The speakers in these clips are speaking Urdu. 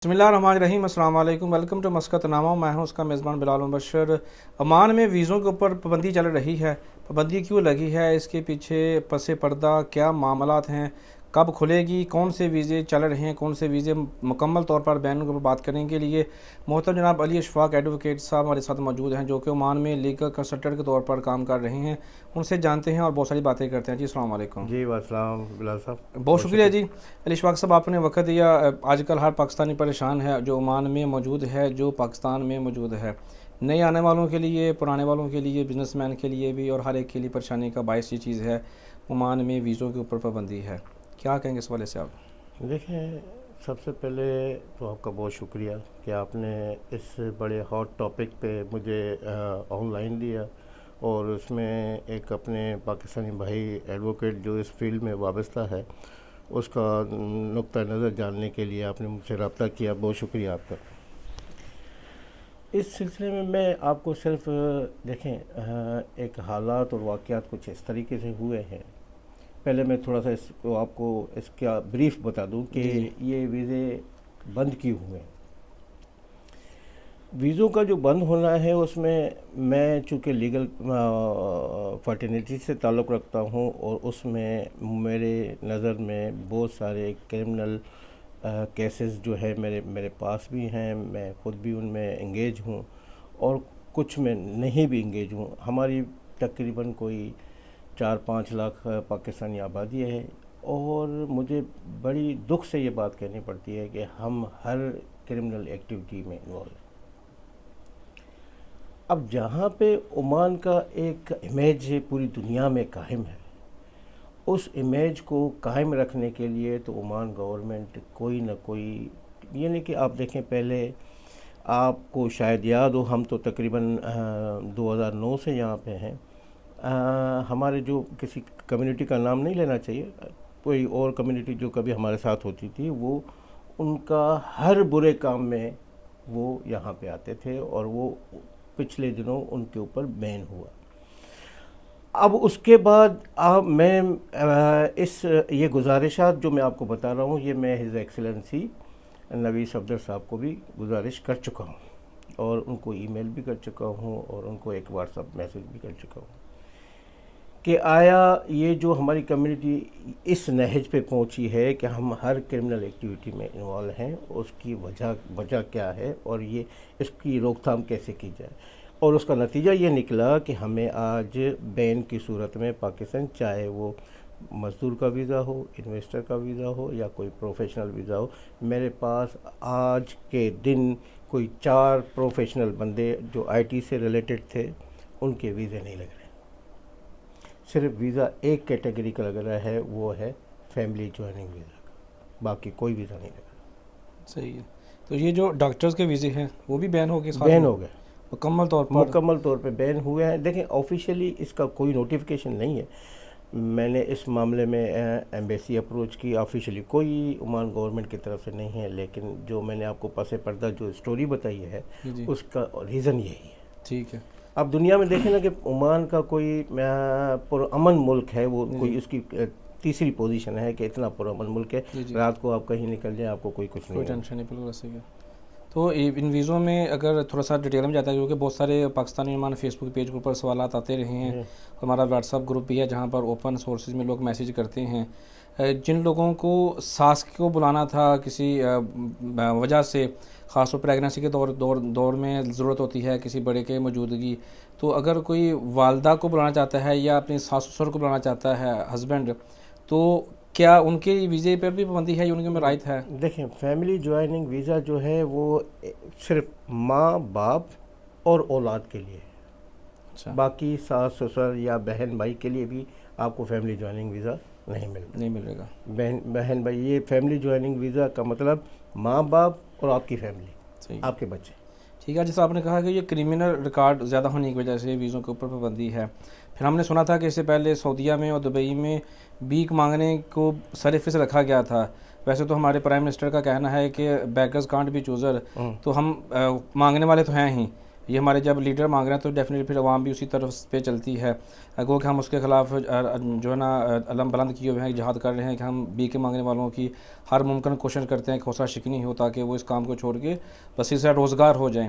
بسم اللہ الرحمن الرحیم، السلام علیکم، ویلکم ٹو مسقط نامہ۔ میں ہوں اس کا میزبان بلال مبشر۔ عمان میں ویزوں کے اوپر پابندی چل رہی ہے، پابندی کیوں لگی ہے، اس کے پیچھے پس پردہ کیا معاملات ہیں، کب کھلے گی، کون سے ویزے چل رہے ہیں، کون سے ویزے مکمل طور پر بین کے اوپر بات کرنے کے لیے محترم جناب علی اشفاق ایڈوکیٹ صاحب ہمارے ساتھ موجود ہیں، جو کہ عمان میں لیگل کنسلٹنٹ کے طور پر کام کر رہے ہیں۔ ان سے جانتے ہیں اور بہت ساری باتیں کرتے ہیں۔ جی السلام علیکم۔ جی والسلام بلال صاحب، بہت شکریہ جی علی اشفاق صاحب، آپ نے وقت دیا۔ آج کل ہر پاکستانی پریشان ہے جو عمان میں موجود ہے، جو پاکستان میں موجود ہے، نئے آنے والوں کے لیے، پرانے والوں کے لیے، بزنس مین کے لیے بھی، اور ہر ایک کے لیے پریشانی کا باعث یہ چیز ہے عمان میں ویزوں کے اوپر پابندی ہے۔ کیا کہیں گے اس والے سے آپ؟ دیکھیں، سب سے پہلے تو آپ کا بہت شکریہ کہ آپ نے اس بڑے ہاٹ ٹاپک پہ مجھے آن لائن دیا، اور اس میں ایک اپنے پاکستانی بھائی ایڈوکیٹ جو اس فیلڈ میں وابستہ ہے اس کا نقطہ نظر جاننے کے لیے آپ نے مجھ سے رابطہ کیا۔ بہت شکریہ آپ کا۔ اس سلسلے میں آپ کو صرف دیکھیں، ایک حالات اور واقعات کچھ اس طریقے سے ہوئے ہیں۔ پہلے میں تھوڑا سا اس کو آپ کو اس کا بریف بتا دوں کہ یہ ویزے بند کیوں ہوئے۔ ویزوں کا جو بند ہونا ہے اس میں چونکہ لیگل فرٹینٹی سے تعلق رکھتا ہوں، اور اس میں میرے نظر میں بہت سارے کرمنل کیسز جو ہے میرے پاس بھی ہیں، میں خود بھی ان میں انگیج ہوں، اور کچھ میں نہیں بھی انگیج ہوں۔ ہماری تقریباً کوئی 4-5 لاکھ پاکستانی آبادی ہے، اور مجھے بڑی دکھ سے یہ بات کہنی پڑتی ہے کہ ہم ہر کرمنل ایکٹیویٹی میں انوالو ہیں۔ اب جہاں پہ عمان کا ایک امیج پوری دنیا میں قائم ہے، اس امیج کو قائم رکھنے کے لیے تو عمان گورنمنٹ کوئی نہ کوئی، یعنی کہ آپ دیکھیں، پہلے آپ کو شاید یاد ہو، ہم تو تقریباً 2009 سے یہاں پہ ہیں۔ ہمارے جو کسی کمیونٹی کا نام نہیں لینا چاہیے، کوئی اور کمیونٹی جو کبھی ہمارے ساتھ ہوتی تھی، وہ ان کا ہر برے کام میں وہ یہاں پہ آتے تھے، اور وہ پچھلے دنوں ان کے اوپر بین ہوا۔ اب اس کے بعد میں یہ گزارشات جو میں آپ کو بتا رہا ہوں، یہ میں ہز ایکسلنسی نوید صفدر صاحب کو بھی گزارش کر چکا ہوں، اور ان کو ای میل بھی کر چکا ہوں، اور ان کو ایک واٹس ایپ میسیج بھی کر چکا ہوں کہ آیا یہ جو ہماری کمیونٹی اس نہج پہ پہنچی ہے کہ ہم ہر کرمنل ایکٹیویٹی میں انوالو ہیں، اس کی وجہ کیا ہے، اور یہ اس کی روک تھام کیسے کی جائے۔ اور اس کا نتیجہ یہ نکلا کہ ہمیں آج بین کی صورت میں پاکستان، چاہے وہ مزدور کا ویزا ہو، انویسٹر کا ویزا ہو، یا کوئی پروفیشنل ویزا ہو، میرے پاس آج کے دن کوئی 4 پروفیشنل بندے جو آئی ٹی سے ریلیٹڈ تھے، ان کے ویزے نہیں لگ رہے۔ صرف ویزا ایک کیٹیگری کا لگ رہا ہے، وہ ہے فیملی جوائننگ ویزا کا، باقی کوئی ویزا نہیں لگ رہا۔ صحیح ہے۔ تو یہ جو ڈاکٹرز کے ویزے ہیں وہ بھی بین ہو گئے؟ بین ہو گئے، مکمل طور پہ بین ہوئے ہیں۔ دیکھیں، آفیشیلی اس کا کوئی نوٹیفیکیشن نہیں ہے۔ میں نے اس معاملے میں ایمبیسی اپروچ کی، آفیشیلی کوئی عمان گورنمنٹ کی طرف سے نہیں ہے، لیکن جو میں نے آپ کو پس پردہ جو اسٹوری بتائی ہے، اس کا ریزن یہی ہے۔ ٹھیک ہے۔ اب دنیا میں دیکھیں نا کہ عمان کا کوئی پرامن ملک ہے، وہ کوئی اس کی تیسری پوزیشن ہے کہ اتنا پرامن ملک ہے، رات کو آپ کہیں نکل جائیں آپ کو کوئی کچھ نہیں، کوئی ٹینشن نہیں، بالکل صحیح ہے۔ تو ان ویزوں میں اگر تھوڑا سا ڈیٹیل میں جاتا ہے، کیونکہ بہت سارے پاکستانی عمان فیس بک پیج کے اوپر سوالات آتے رہے ہیں، ہمارا واٹس ایپ گروپ بھی ہے جہاں پر اوپن سورسز میں لوگ میسیج کرتے ہیں۔ جن لوگوں کو ساس کو بلانا تھا کسی وجہ سے، خاص طور پریگننسی کے دور میں ضرورت ہوتی ہے کسی بڑے کے موجودگی، تو اگر کوئی والدہ کو بلانا چاہتا ہے یا اپنے ساس سسر کو بلانا چاہتا ہے ہسبینڈ، تو کیا ان کے ویزے پر بھی پابندی ہے یا ان کے میں رائٹ ہے؟ دیکھیں، فیملی جوائننگ ویزا جو ہے وہ صرف ماں باپ اور اولاد کے لیے ہے۔ اچھا، باقی ساس سسر یا بہن بھائی کے لیے بھی آپ کو فیملی جوائننگ ویزا نہیں ملے گا۔ بہن بھائی، یہ فیملی جوائننگ ویزا کا مطلب ماں باپ اور آپ کی فیملی، صحیح، آپ کے بچے۔ ٹھیک ہے۔ جیسا آپ نے کہا کہ یہ کرمنل ریکارڈ زیادہ ہونے کی وجہ سے ویزوں کے اوپر پابندی ہے، پھر ہم نے سنا تھا کہ اس سے پہلے سعودیہ میں اور دبئی میں بھیک مانگنے کو سرفس رکھا گیا تھا۔ ویسے تو ہمارے پرائم منسٹر کا کہنا ہے کہ بیگرز کانٹ بی چوزر، تو ہم مانگنے والے تو ہیں ہی، یہ ہمارے جب لیڈر مانگ رہے ہیں تو ڈیفینیٹلی پھر عوام بھی اسی طرف پہ چلتی ہے. گو کہ ہم اس کے خلاف جو ہے نا علم بلند کیے ہوئے ہیں, جہاد کر رہے ہیں کہ ہم بھیک مانگنے والوں کی ہر ممکن کوشش کرتے ہیں کہ حوصلہ شکنی ہو تاکہ وہ اس کام کو چھوڑ کے بس اس سے روزگار ہو جائیں.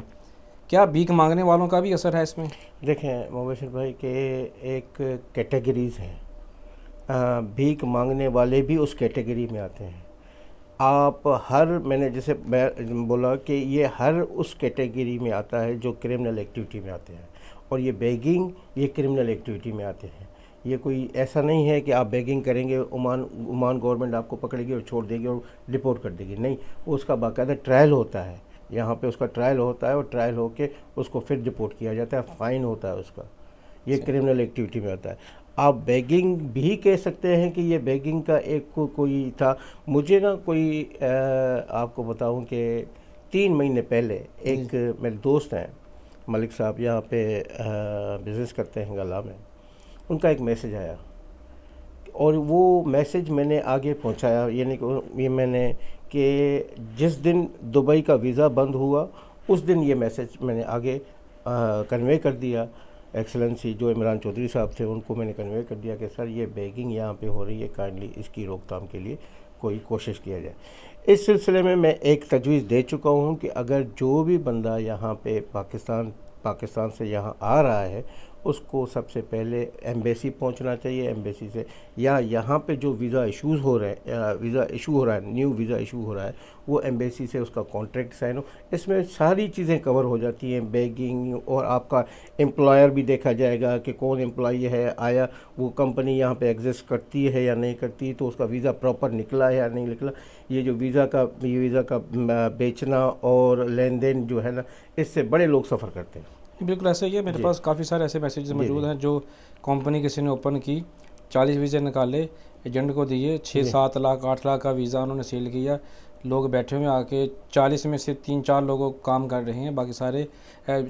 کیا بھیک مانگنے والوں کا بھی اثر ہے اس میں؟ دیکھیں مبشر بھائی کہ ایک کیٹیگریز ہیں, بھیک مانگنے والے بھی اس کیٹیگری میں آتے ہیں. آپ میں نے جیسے بولا کہ یہ ہر اس کیٹیگری میں آتا ہے جو کرمنل ایکٹیویٹی میں آتے ہیں, اور یہ بیگنگ یہ کرمنل ایکٹیویٹی میں آتے ہیں. یہ کوئی ایسا نہیں ہے کہ آپ بیگنگ کریں گے عمان گورنمنٹ آپ کو پکڑے گی اور چھوڑ دے گی اور ڈپورٹ کر دے گی. نہیں, اس کا باقاعدہ ٹرائل ہوتا ہے, یہاں پہ اس کا ٹرائل ہوتا ہے, اور ٹرائل ہو کے اس کو پھر ڈپورٹ کیا جاتا ہے, فائن ہوتا ہے اس کا. یہ کرمنل ایکٹیویٹی میں آتا ہے. آپ بیگنگ بھی کہہ سکتے ہیں کہ یہ بیگنگ کا ایک کوئی تھا. مجھے نا کوئی آپ کو بتاؤں کہ 3 مہینے پہلے ایک میرے دوست ہیں ملک صاحب, یہاں پہ بزنس کرتے ہیں گالا میں, ان کا ایک میسج آیا, اور وہ میسج میں نے آگے پہنچایا. یعنی کہ یہ میں نے کہ جس دن دبئی کا ویزا بند ہوا اس دن یہ میسج میں نے آگے کنوے کر دیا. ایکسلنسی جو عمران چودھری صاحب تھے ان کو میں نے کنوے کر دیا کہ سر یہ بیگنگ یہاں پہ ہو رہی ہے, کائنڈلی اس کی روک تھام کے لیے کوئی کوشش کیا جائے. اس سلسلے میں ایک تجویز دے چکا ہوں کہ اگر جو بھی بندہ یہاں پہ پاکستان سے یہاں آ رہا ہے اس کو سب سے پہلے ایمبیسی پہنچنا چاہیے. ایمبیسی سے یا یہاں پہ جو ویزا ایشو ہو رہا ہے نیو ویزا ایشو ہو رہا ہے, وہ ایمبیسی سے اس کا کانٹریکٹ سائن ہو. اس میں ساری چیزیں کور ہو جاتی ہیں, بیگنگ, اور آپ کا امپلائر بھی دیکھا جائے گا کہ کون امپلائی ہے, آیا وہ کمپنی یہاں پہ ایگزسٹ کرتی ہے یا نہیں کرتی, تو اس کا ویزا پراپر نکلا ہے یا نہیں نکلا. یہ جو ویزا کا بیچنا اور لین دین جو ہے نا, اس سے بڑے لوگ سفر کرتے ہیں. بالکل ایسا ہی ہے. میرے پاس کافی سارے ایسے میسیجز موجود ہیں جو کمپنی کسی نے اوپن کی, 40 ویزے نکالے, ایجنٹ کو دیے, 6-7 لاکھ 8 لاکھ کا ویزا انہوں نے سیل کیا. لوگ بیٹھے ہوئے آ کے 40 میں سے 3-4 لوگوں کام کر رہے ہیں, باقی سارے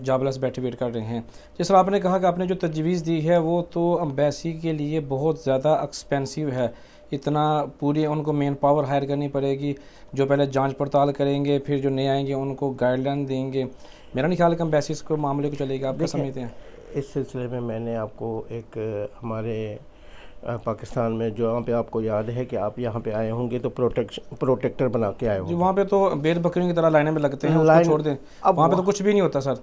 جابلس بیٹھے ویٹ کر رہے ہیں. جس طرح آپ نے کہا کہ آپ نے جو تجویز دی ہے وہ تو امبیسی کے لیے بہت زیادہ ایکسپینسو ہے. اتنا پوری ان کو مین پاور ہائر کرنی پڑے گی جو پہلے جانچ پڑتال کریں گے, پھر جو نئے آئیں گے ان کو گائیڈ لائن دیں گے. میرا نہیں خیال کہ امبیسی کو معاملے کو چلے گا. آپ کیا سمجھتے ہیں؟ اس سلسلے میں میں نے آپ کو ایک ہمارے پاکستان میں جو وہاں پہ آپ کو یاد ہے کہ آپ یہاں پہ آئے ہوں گے تو پروٹیکٹر بنا کے آئے ہوں گے. وہاں پہ تو بیر بکریوں کی طرح لائنیں میں لگتے ہیں, اس کو چھوڑ دیں. وہاں پہ تو کچھ بھی نہیں ہوتا سر.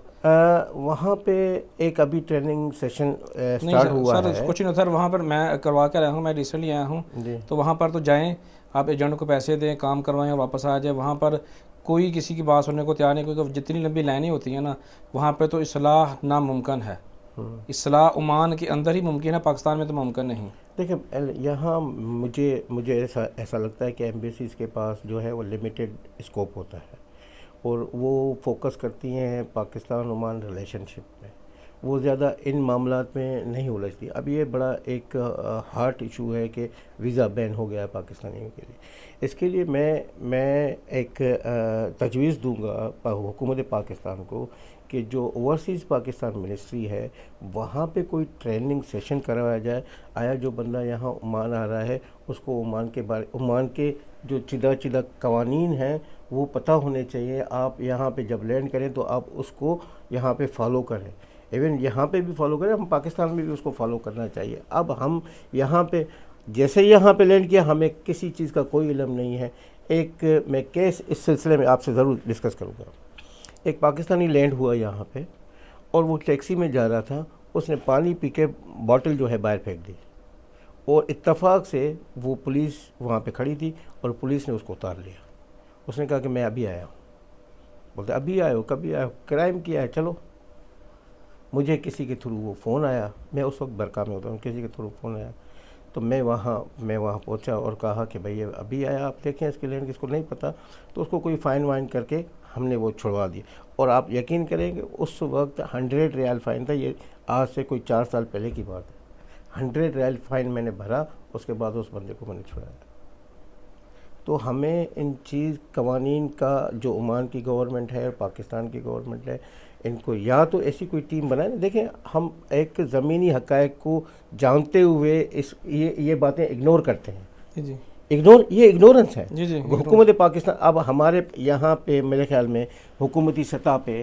وہاں پہ ایک ابھی ٹریننگ سیشن سٹارٹ ہوا ہے. کچھ نہیں ہوتا سر. وہاں پر میں کروا کے آیا ہوں, میں ریسنٹلی آیا ہوں, تو وہاں پر تو جائیں آپ, ایجنٹ کو پیسے دیں, کام کروائیں اور واپس آ جائیں. وہاں پر کوئی کسی کی بات سننے کو تیار نہیں, کیونکہ جتنی لمبی لائنیں ہوتی ہیں نا وہاں پہ تو اصلاح ناممکن ہے. اصلاح عمان کے اندر ہی ممکن ہے, پاکستان میں تو ممکن نہیں. دیکھیں یہاں مجھے ایسا لگتا ہے کہ ایمبیسیز کے پاس جو ہے وہ لمیٹڈ اسکوپ ہوتا ہے, اور وہ فوکس کرتی ہیں پاکستان عمان ریلیشن شپ میں, وہ زیادہ ان معاملات میں نہیں الجھتی. اب یہ بڑا ایک ہارٹ ایشو ہے کہ ویزا بین ہو گیا ہے پاکستانیوں کے لیے. اس کے لیے میں ایک تجویز دوں گا حکومت پاکستان کو کہ جو اوورسیز پاکستان منسٹری ہے وہاں پہ کوئی ٹریننگ سیشن کروایا جائے. آیا جو بندہ یہاں عمان آ رہا ہے اس کو عمان کے جو چیدہ قوانین ہیں وہ پتہ ہونے چاہیے. آپ یہاں پہ جب لینڈ کریں تو آپ اس کو یہاں پہ فالو کریں, ایون یہاں پہ بھی فالو کریں, ہم پاکستان میں بھی اس کو فالو کرنا چاہیے. اب ہم یہاں پہ جیسے یہاں پہ لینڈ کیا, ہمیں کسی چیز کا کوئی علم نہیں ہے. ایک میں کیس اس سلسلے میں آپ سے ضرور ڈسکس کروں گا. ایک پاکستانی لینڈ ہوا یہاں پہ, اور وہ ٹیکسی میں جا رہا تھا, اس نے پانی پی کے باٹل جو ہے باہر پھینک دی, اور اتفاق سے وہ پولیس وہاں پہ کھڑی تھی اور پولیس نے اس کو اتار لیا. اس نے کہا کہ میں ابھی آیا ہوں. بولتے ابھی آئے ہو, کبھی آئے ہو, کرائم کیا ہے, چلو. مجھے کسی کے تھرو وہ فون آیا, میں اس وقت برقع میں ہوتا ہوں, کسی کے تھرو فون آیا, تو میں وہاں پہنچا اور کہا کہ بھئی ابھی آیا, آپ دیکھیں اس کے لینڈ, کس کو نہیں پتہ, تو اس کو کوئی فائن وائن کر کے ہم نے وہ چھڑوا دیا. اور آپ یقین کریں کہ اس وقت 100 ریال فائن تھا. یہ آج سے کوئی 4 سال پہلے کی بات ہے. 100 ریال فائن میں نے بھرا, اس کے بعد اس بندے کو میں نے چھڑایا. تو ہمیں ان قوانین کا جو عمان کی گورنمنٹ ہے اور پاکستان کی گورنمنٹ ہے, ان کو یا تو ایسی کوئی ٹیم بنائیں. دیکھیں ہم ایک زمینی حقائق کو جانتے ہوئے یہ باتیں اگنور کرتے ہیں. جی یہ اگنورنس ہے. جی حکومت پاکستان اب ہمارے یہاں پہ میرے خیال میں حکومتی سطح پہ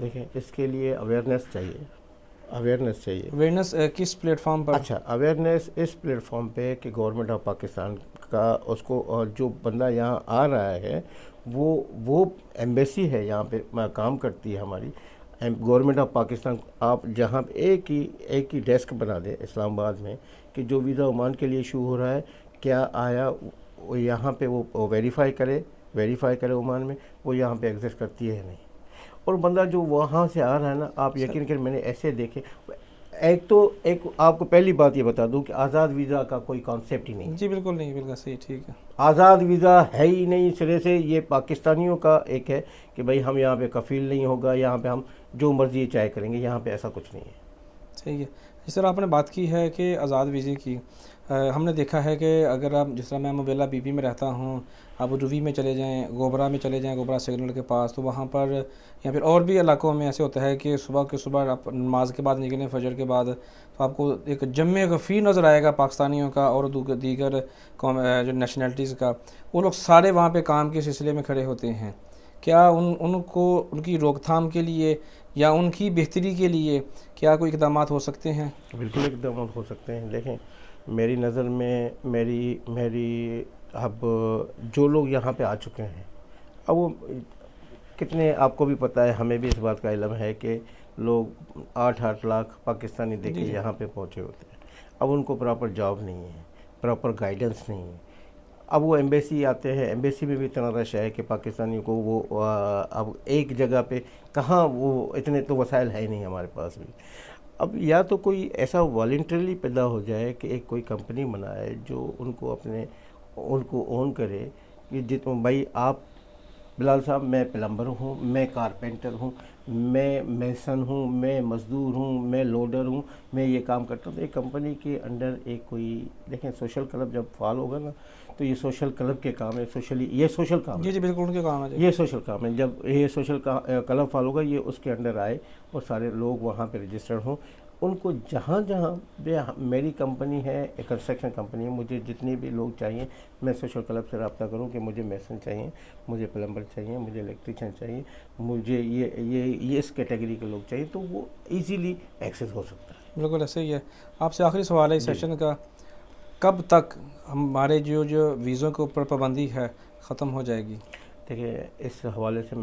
دیکھیں اس کے لیے اویئرنیس چاہیے، اویئرنیس چاہیے۔ اویئرنیس کس پلیٹ فارم پر؟ اچھا، اویئرنیس اس پلیٹ فارم پہ کہ گورنمنٹ آف پاکستان کا اس کو، اور جو بندہ یہاں آ رہا ہے وہ ایمبیسی ہے یہاں پہ کام کرتی ہے ہماری گورنمنٹ آف پاکستان۔ آپ جہاں پہ ایک ہی ڈیسک بنا دیں اسلام آباد میں کہ جو ویزا عمان کے لیے ایشو ہو رہا ہے کیا آیا یہاں پہ وہ ویریفائی کرے عمان میں، وہ یہاں پہ ایگزسٹ کرتی ہے نہیں۔ اور بندہ جو وہاں سے آ رہا ہے نا، آپ یقین کریں میں نے ایسے دیکھے، ایک آپ کو پہلی بات یہ بتا دوں کہ آزاد ویزا کا کوئی کانسیپٹ ہی نہیں ہے۔ جی بالکل نہیں، بالکل صحیح، ٹھیک ہے۔ آزاد ویزا ہے ہی نہیں سرے سے، یہ پاکستانیوں کا ایک ہے کہ بھائی ہم یہاں پہ کفیل نہیں ہوگا، یہاں پہ ہم جو مرضی چاہے کریں گے، یہاں پہ ایسا کچھ نہیں ہے۔ صحیح ہے۔ جس طرح آپ نے بات کی ہے کہ آزاد ویزے کی، ہم نے دیکھا ہے کہ اگر آپ، جس طرح میں مبیلہ بی بی میں رہتا ہوں، آپ روی میں چلے جائیں، گوبرا میں چلے جائیں، گوبرا سگنل کے پاس، تو وہاں پر یا پھر اور بھی علاقوں میں ایسے ہوتا ہے کہ صبح آپ نماز کے بعد نکلیں، فجر کے بعد، تو آپ کو ایک جمع غفیر نظر آئے گا پاکستانیوں کا اور دیگر جو نیشنلٹیز کا، وہ لوگ سارے وہاں پہ کام کے سلسلے میں کھڑے ہوتے ہیں۔ کیا ان کو ان کی روک تھام کے لیے یا ان کی بہتری کے لیے کیا کوئی اقدامات ہو سکتے ہیں؟ بالکل اقدامات ہو سکتے ہیں۔ دیکھیں میری نظر میں میری اب جو لوگ یہاں پہ آ چکے ہیں، اب وہ کتنے آپ کو بھی پتہ ہے، ہمیں بھی اس بات کا علم ہے کہ لوگ 8 لاکھ پاکستانی دے کے یہاں پہ پہنچے ہوتے ہیں۔ اب ان کو پراپر جاب نہیں ہے، پراپر گائیڈنس نہیں ہے۔ اب وہ ایمبیسی آتے ہیں، ایمبیسی میں بھی اتنا رش ہے کہ پاکستانیوں کو وہ اب ایک جگہ پہ کہاں، وہ اتنے تو وسائل ہے ہی نہیں ہمارے پاس بھی۔ اب یا تو کوئی ایسا والنٹرلی پیدا ہو جائے کہ ایک کوئی کمپنی بنائے جو ان کو اون کرے کہ بھائی آپ بلال صاحب، میں پلمبر ہوں، میں کارپینٹر ہوں، میں میسن ہوں، میں مزدور ہوں، میں لوڈر ہوں، میں یہ کام کرتا ہوں۔ تو ایک کمپنی کے انڈر ایک کوئی، دیکھیں سوشل کلب جب فعال ہوگا نا تو یہ سوشل کلب کے کام ہے، یہ سوشل کام ہے۔ جی بالکل ان کے کام ہے۔ یہ سوشل کام ہے، جب یہ سوشل کلب فعال ہوگا، یہ اس کے انڈر آئے اور سارے لوگ وہاں پہ رجسٹرڈ ہوں۔ ان کو جہاں میری کمپنی ہے، ایک کنسٹرکشن کمپنی ہے، مجھے جتنے بھی لوگ چاہیے میں سوشل کلب سے رابطہ کروں کہ مجھے میسن چاہیے، مجھے پلمبر چاہیے، مجھے الیکٹریشین چاہیے، مجھے یہ اس کیٹیگری کے لوگ چاہیے، تو وہ ایزیلی ایکسیس ہو سکتا ہے۔ بالکل ایسے ہی ہے۔ آپ سے آخری سوال ہے اس سیشن کا، کب تک ہمارے جو ویزوں کے اوپر پابندی ہے ختم ہو جائے گی؟ دیکھیے اس حوالے سے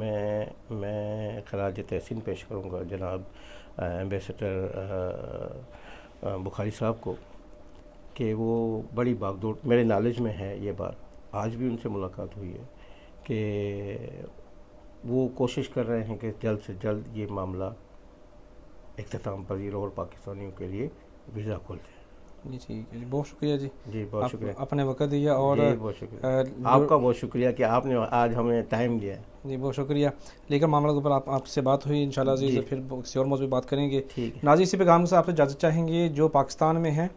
میں خراج تحسین پیش کروں گا جناب ایمبیسڈر بخاری صاحب کو کہ وہ بڑی باغ دوڑ، میرے نالج میں ہے یہ بات، آج بھی ان سے ملاقات ہوئی ہے کہ وہ کوشش کر رہے ہیں کہ جلد سے جلد یہ معاملہ اختتام پذیر اور پاکستانیوں کے لیے ویزا کھول جائے۔ جی ٹھیک ہے، بہت شکریہ جی۔ جی بہت شکریہ، اپنے وقت دیا، اور بہت شکریہ آپ کا، بہت شکریہ کہ آپ نے آج ہمیں ٹائم دیا۔ جی بہت شکریہ۔ لیکن معاملہ کے اوپر آپ سے بات ہوئی، انشاءاللہ عزیز پھر کسی اور موضوع پہ بات کریں گے۔ ناظرین اسی پیغام سے آپ سے اجازت چاہیں گے، جو پاکستان میں ہیں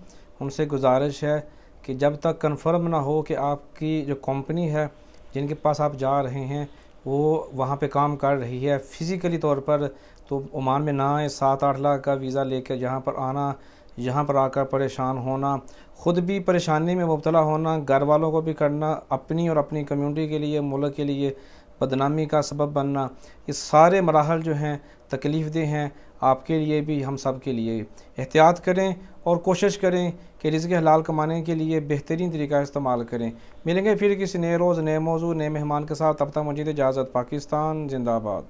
ان سے گزارش ہے کہ جب تک کنفرم نہ ہو کہ آپ کی جو کمپنی ہے جن کے پاس آپ جا رہے ہیں وہ وہاں پہ کام کر رہی ہے فزیکلی طور پر، تو عمان میں نہ آئے۔ 7-8 لاکھ کا ویزا لے کے یہاں پر آنا، یہاں پر آ کر پریشان ہونا، خود بھی پریشانی میں مبتلا ہونا، گھر والوں کو بھی کرنا، اپنی اور اپنی کمیونٹی کے لیے، ملک کے لیے بدنامی کا سبب بننا، یہ سارے مراحل جو ہیں تکلیف دہ ہیں، آپ کے لیے بھی، ہم سب کے لیے۔ احتیاط کریں اور کوشش کریں کہ رزق حلال کمانے کے لیے بہترین طریقہ استعمال کریں۔ ملیں گے پھر کسی نئے روز، نئے موضوع، نئے مہمان کے ساتھ، تب تک مجھے اجازت۔ پاکستان زندہ باد۔